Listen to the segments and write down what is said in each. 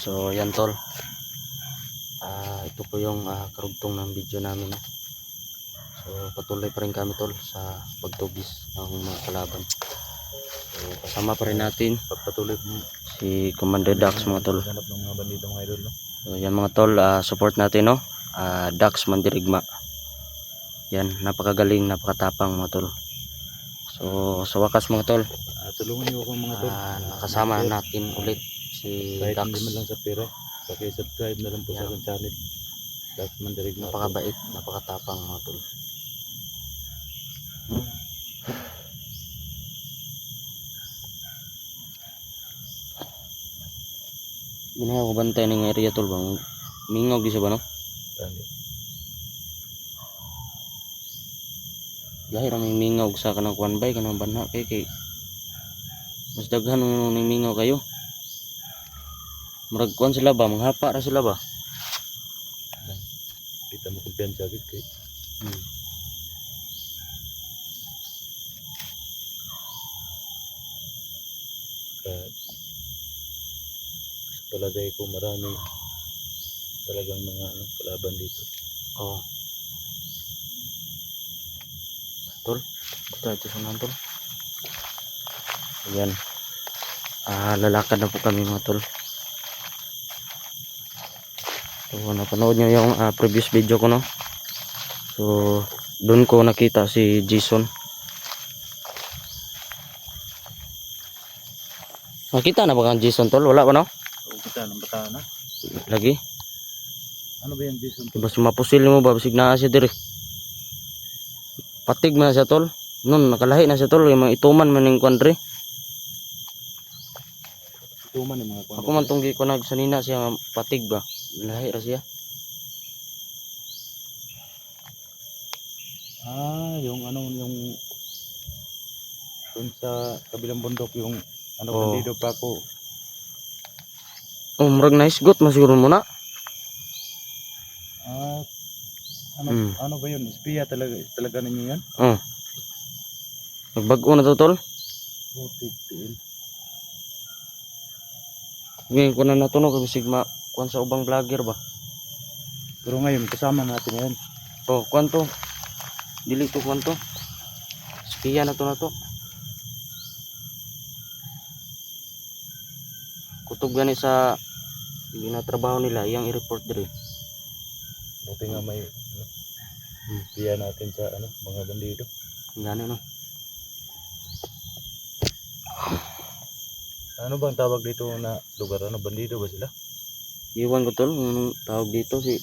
So yan tol, ito po yung karugtong ng video namin. So patuloy pa rin kami tol sa pagtugis ng mga kalaban. So kasama pa rin natin Pagpatuloy si Commander Dax mga tol. hanap ng mga bandido mga idol, no? So yan mga tol, support natin, no? Dax Mandirigma. Yan, napakagaling, napakatapang mga tol. So sa wakas mga tol, Tulungan niyo ako mga tol. nakasama natin ulit si Kahit Dax. hindi man lang sa pera, paki-subscribe na lang po sa aking channel. Dax Mandirigma. Napakabait, napakatapang mga tol. Ginawa ko bantay ng area tol bang mingog di siya ba no? Lahir ang mingog sa kanang kuanbay kanang banha kay mas daghan ng mingog kayo. Murag kuan sila ba, manghapa ra sila ba? Kita mo kumpiyansa agad kay. Sa palagay ko marami talagang mga kalaban dito. Oh. Tol, kita ito sa tol. Ayan. Lalakad na po kami mga tol. So napanood nyo yung previous video ko, no? So doon ko nakita si Jason. Nakita na ba kang Jason tol? Wala pa no? Oo, kita ng bata na. Lagi? Ano ba yan, Jason? Diba sumapusil mo ba? Bisig na siya diri. Patig man siya tol. Nun nakalahi na siya tol. Yung mga ituman man yung kwadre. Tuman yung mga Ako man tunggi ko nagsanina siya nga patig ba. Lahi ra siya. Yung yung dun sa kabilang bundok yung Oo. bandido pa ako. Oh, murag nice got masiguro mo na. Ano ba yun? Espiya talaga ninyo yan? Oh. Nagbago na to tol. Putik tiil. Ngayon ko na natunog kay sigma kuan sa ubang vlogger ba. Pero ngayon kasama natin yan. Oh, kuan to. Dili to kuan to. Spiya na to. Kutob gani sa ginatrabaho nila, iyang i-report diri. Buti nga may espiya natin sa mga bandido. Gani no. Ano bang tawag dito na lugar? Bandido ba sila? Iwan ko tol, anong tawag dito si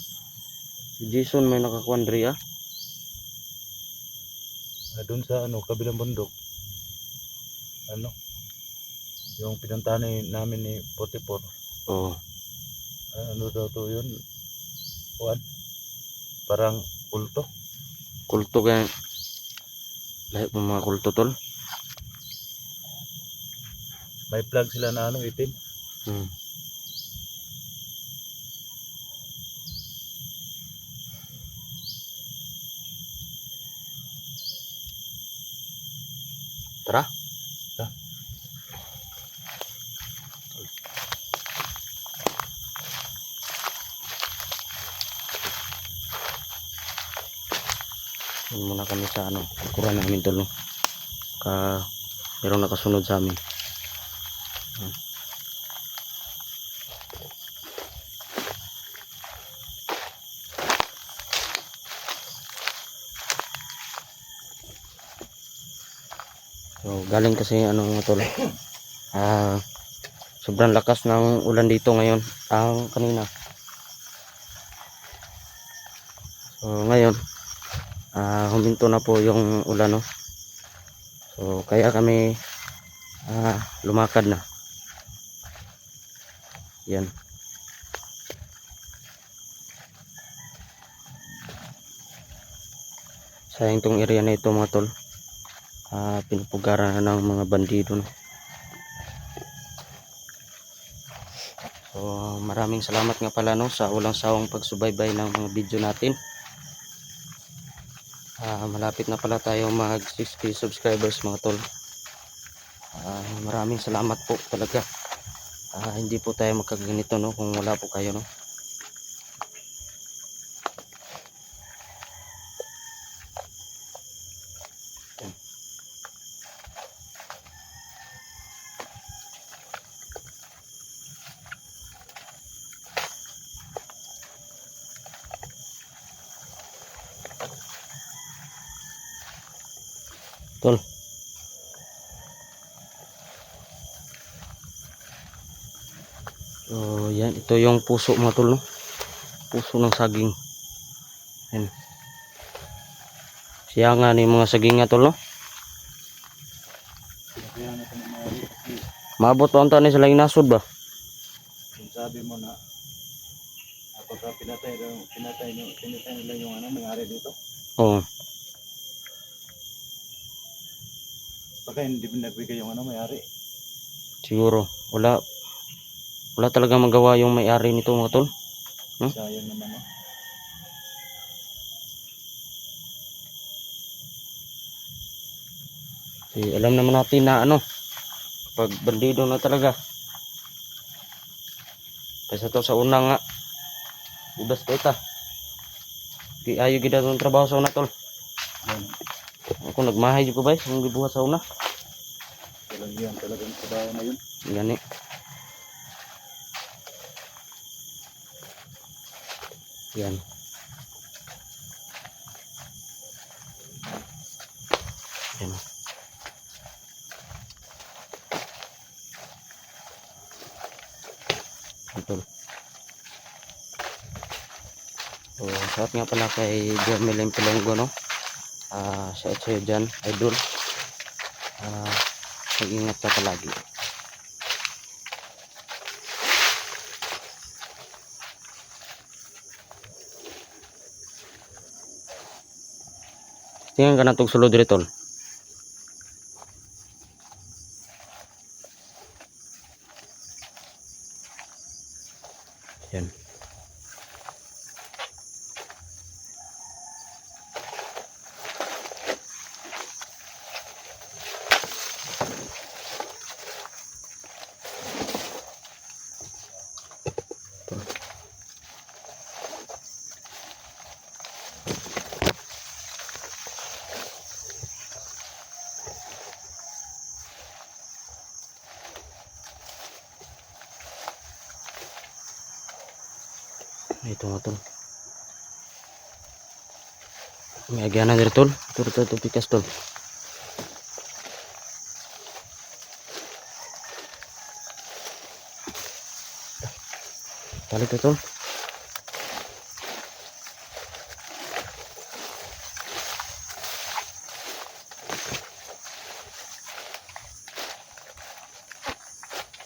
Jason may nakakuan diri Doon sa kabilang bundok. Yung pinuntahan namin ni Potipor. Oh, Ano daw to yun? Kuan? Parang kulto. kulto kay lahi po mga kulto tol. May flag sila na itim. Tara. Yun muna kami sa kuran namin tol no. Merong nakasunod sa amin. So galing kasi mga tol. Sobrang lakas ng ulan dito ngayon. Kanina. So ngayon huminto na po yung ulan no. So kaya kami lumakad na. Yan. Sayang tong area na ito mga tol. Pinupugaran na ng mga bandido no? So maraming salamat nga pala no sa walang sawang pagsubaybay ng mga video natin. Malapit na pala tayo mag 60 subscribers mga tol. Maraming salamat po talaga. Hindi po tayo magkaganito, no, kung wala po kayo, no. Yan. Tol. So, yan. Ito yung puso mga tol, no? Puso ng saging. Yan. Siya nga ni mga saging nga tol, no? Pinabayaan natin ang mga kasi Maabot pa ang taon sa laing nasod ba? kung sabi mo na pagka pinatay nila yung ano nangyari dito. Oo. Baka hindi nagbigay yung ano may-ari. Siguro. Wala talaga magawa yung may-ari nito mga tol. Sayang naman no. Alam naman natin na ano, pag bandido na talaga. Kaysa to sa una nga, udas ko ita. Di ayo gid ang trabaho sa una tol. Yan. Ako nagmahay ko ba yung gibuhat sa una. Talagang trabaho na yun. Gani. Yan. Yan. Betul. So, shout nga pala kay Jermelin Pilonggo, no? Shout sa'yo dyan, idol. Mag-ingat ka palagi. Tingnan ka na itong sulod dito, tol. Yan. Ito nga tol. May agyan na dito tol. Ito pikas tol. Balik ito tol.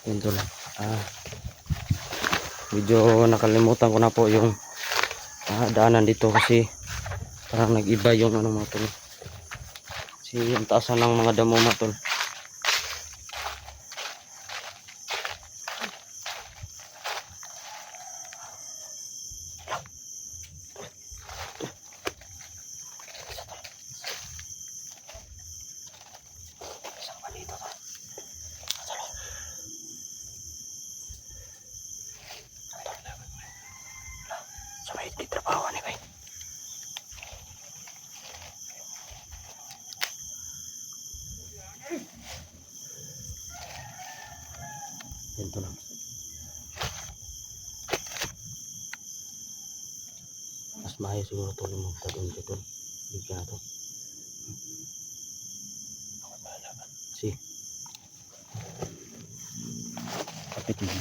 Yan tol. Medyo nakalimutan ko na po yung daanan dito kasi parang nag-iba yung ano mga tol. Kasi yung taasan ng mga damo mga tol. Di trabaho ni bay. Ito lang. Mas maayos siguro ito mo doon dito. Bigyan na ito. Si. Kapit mo.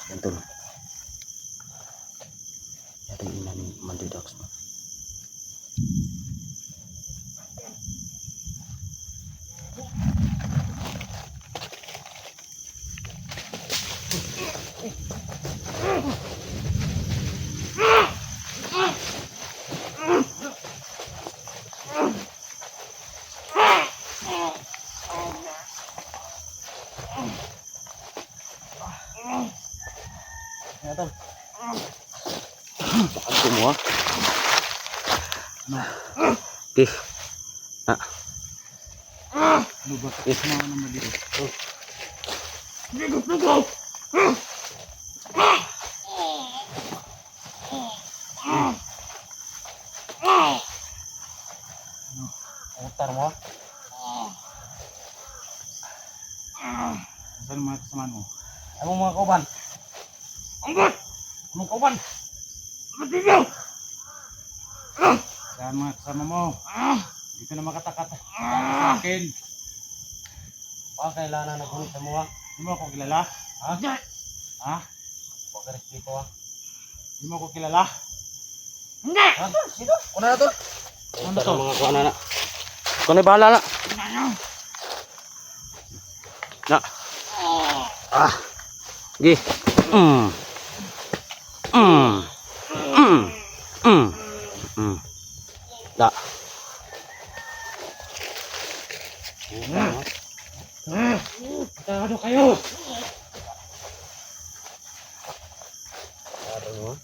Ito lang. Yari ina ni Mandidax mo. Tol. Bakit mo ha? Okay. Ah. Ano ba? Kasama ka naman dito. Oh. Utar mo? Saan mga kasamaan mo? Ano mga kauban? Mga kauban? Saan mga kasama mo? Hindi ka na makatakat. Sa akin. Baka kailangan na gunit sa mga. Hindi mo ako kilala? Ha? Ha? Huwag ka respeto ha. Hindi mo ako kilala? Ha? Sino? Kuna na tol. Ano to? Mga kuha na. Ikaw na bahala na. Na. Ah. Gi. Mm. Mm. Mm. Mm. Mm. Da. Ano kayo? Ano?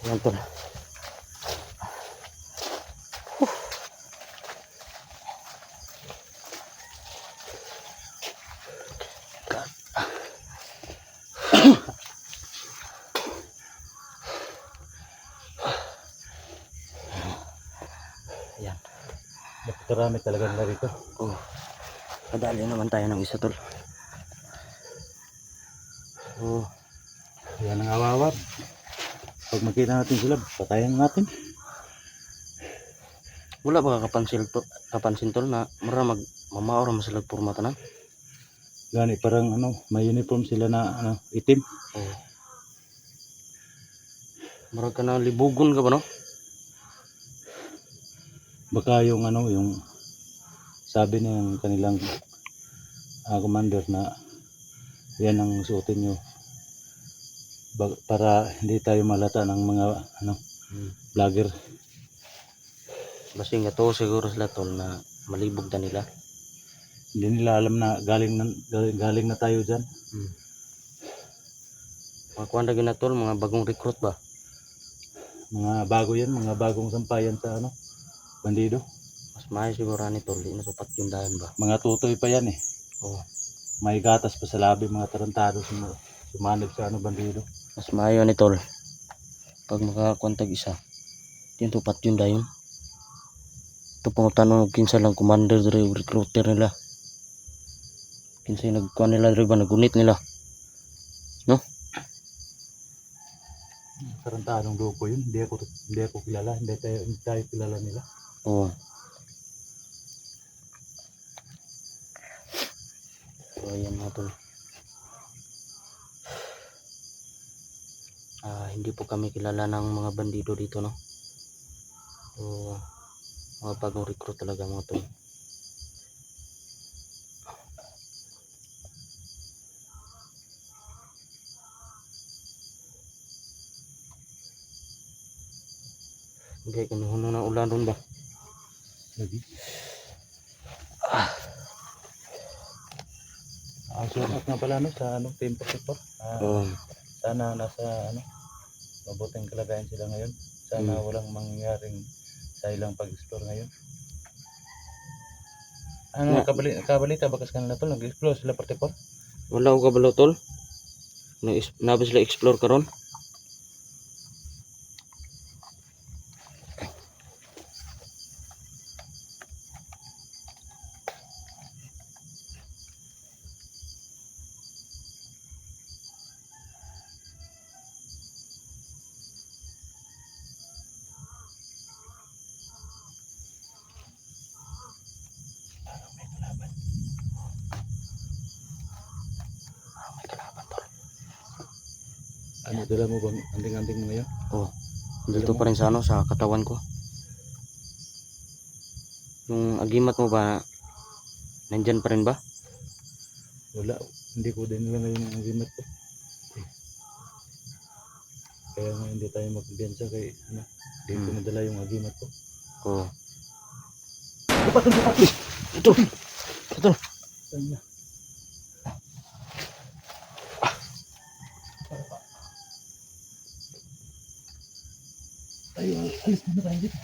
Yan tol. Yan. Karami talaga nila rito. Oh. Kadali naman tayo ng isa tol. Oh. Yan ang awawat. Pag makita natin sila, patayan natin. Wala ba kapansin tol na mura mamaor mo sila purma tanan? Gani parang ano, may uniform sila na ano, itim. Oh. Mura ka na libugon ka ba no? Baka yung ano, yung sabi ng kanilang commander na yan ang suotin nyo para hindi tayo malata ng mga ano, vlogger. Basing nga to siguro sila tol na malibog na nila. Hindi nila alam na galing na tayo dyan. Mga kuwan na tol, mga bagong recruit ba? Mga bago yan, mga bagong sampayan sa ano, bandido. Mas maayos siguro ni tol, di nasupat yung dahan ba? Mga tutoy pa yan eh. Oh. May gatas pa sa labi, mga tarantado sumanib sa ano, bandido. Mas maayo ni tol. Pag makakontag isa, yung tupat yun dayon. Ito pang tanong kinsa lang commander dere recruiter nila. Kinsa nagkuan nila dere ba nagunit nila. No? Tarantadong grupo yun, hindi ako kilala, hindi tayo kilala nila. Oo. So ayan mga tol. Hindi po kami kilala ng mga bandido dito no. So mga bagong recruit talaga mga tol. Okay, kinuhuno na ulan ron ba? Lagi. Sumat nga pala no, sa ano, Team Pacific. Oo. Sana nasa ano, mabuting kalagayan sila ngayon. Sana walang mangyaring sa ilang pag-explore ngayon. Ano, kabalita bakas kanila tol, nag-explore sila 44? Wala ko kabalo tol. Naba sila explore karon. Ano, dala mo bang anding-anding mo ngayon? Oh. Dito pa rin sa ano, sa katawan ko. Yung agimat mo ba nandyan pa rin ba? Wala, hindi ko din nila ngayon ang agimat ko. Kaya nga hindi tayo magbiyansa kay ano, hindi ko nadala yung agimat ko. Oo. Ito. Ito. Ayun. Ay, alis muna tayo dito.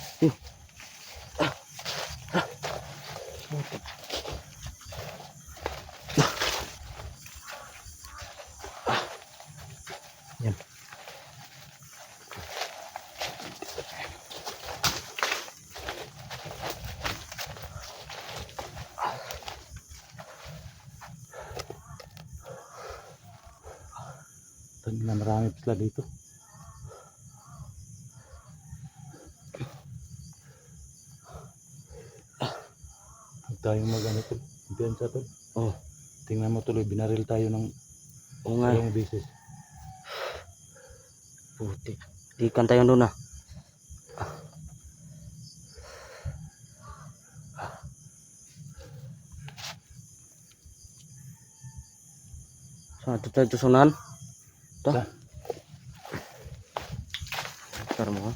Yan. Tangina, marami sila dito. Huwag tayong mag-ano tol. Kumpiyansa tol. Oh. Tingnan mo tuloy, binaril tayo ng Oo nga. dalawang beses. Puti. Ikan tayo doon ah. Saan ito tayo tusunan? Ito. Ta. Tar mo.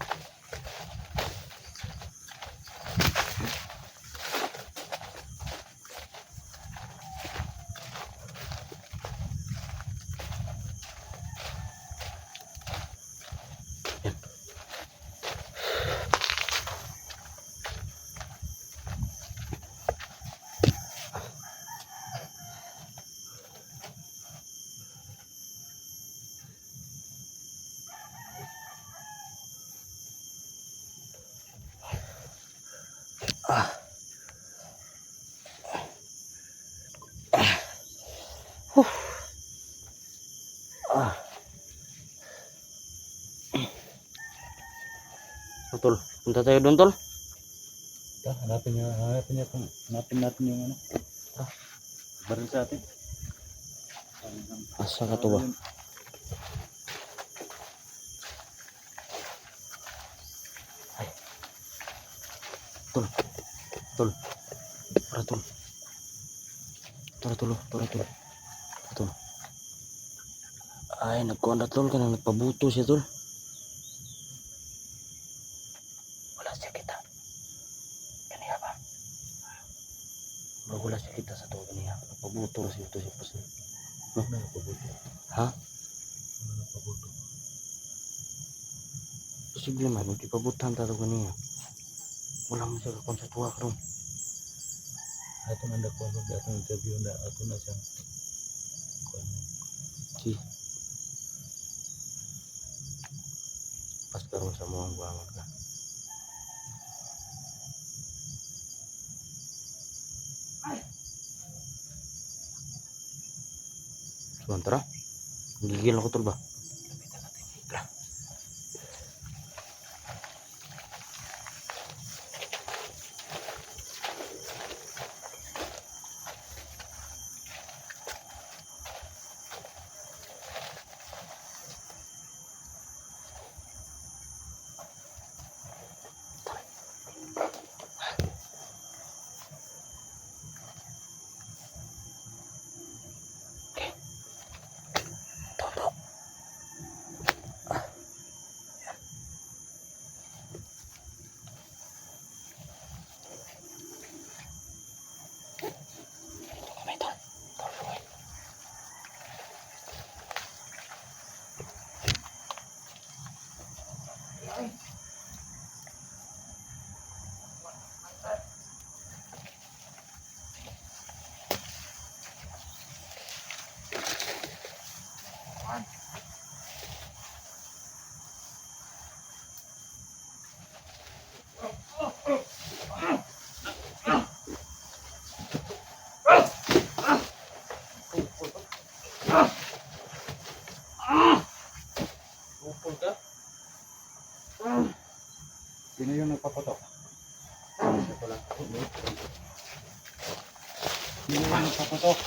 Tol, punta tayo doon tol. Ta, hanapin natin yung ano. Baril sa atin. Asa ka to ba? Ay. Tol. Tol. Para tol. Tara tol. Tara tol. Tol. Ay, nagkuhan na tol. Kanang nagpabuto siya tol. Wala siya kita. Kaniya ba? Wala siya kita sa to kaniya. Nagpabuto siya ito siya pas. Ano na pabuto? Ha? Ano na pabuto? Posible man, magkipabutan tayo kaniya. Wala mo siya kakon sa tuwa karon. Ato na nakuha mo atong interview na ato na siyang Si. Pas karon sa mga buwangon ka. Sementara, gigil ako tol ba? Sino yung nagpapatok? Ito lang. Sino yung nagpapatok?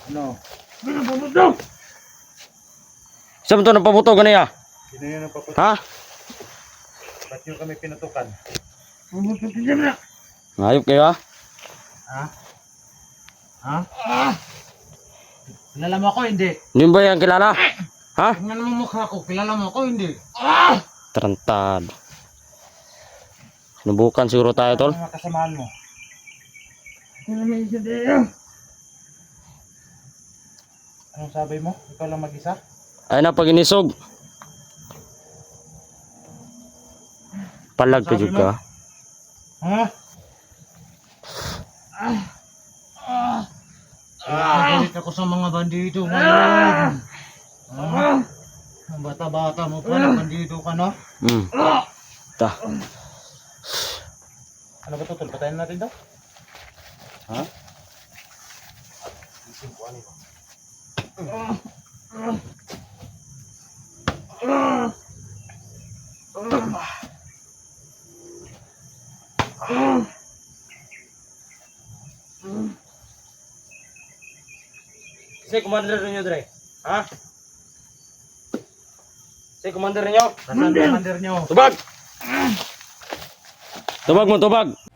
Ano? Saan mo ito napabuto kaniya? Sino yung nagpapatok? Ha? Ba't yung kami pinatukan? Ngayop kayo ha? Ha? Ha? Kilala mo ako, hindi? Hindi mo ba yan kilala? Ha? Tingnan mo mukha ko, kilala mo ako, hindi? Tarantado. Sinubukan siguro tayo, tol. Mga kasamaan mo. Anong sabi mo? Ikaw lang mag-isa? Ay na, pag inisog. Palag pa Sabi jud mo? ka. Ha? Galit ako sa mga bandido ngayon. Ang bata-bata mo pa na bandido ka, no? Ta. Ano ba ito? Patayin natin daw? Ha? Si commander ninyo dire. Ha? Si commander ninyo. Nasaan ang commander nyo? Tubag. Tubag mo, tubag.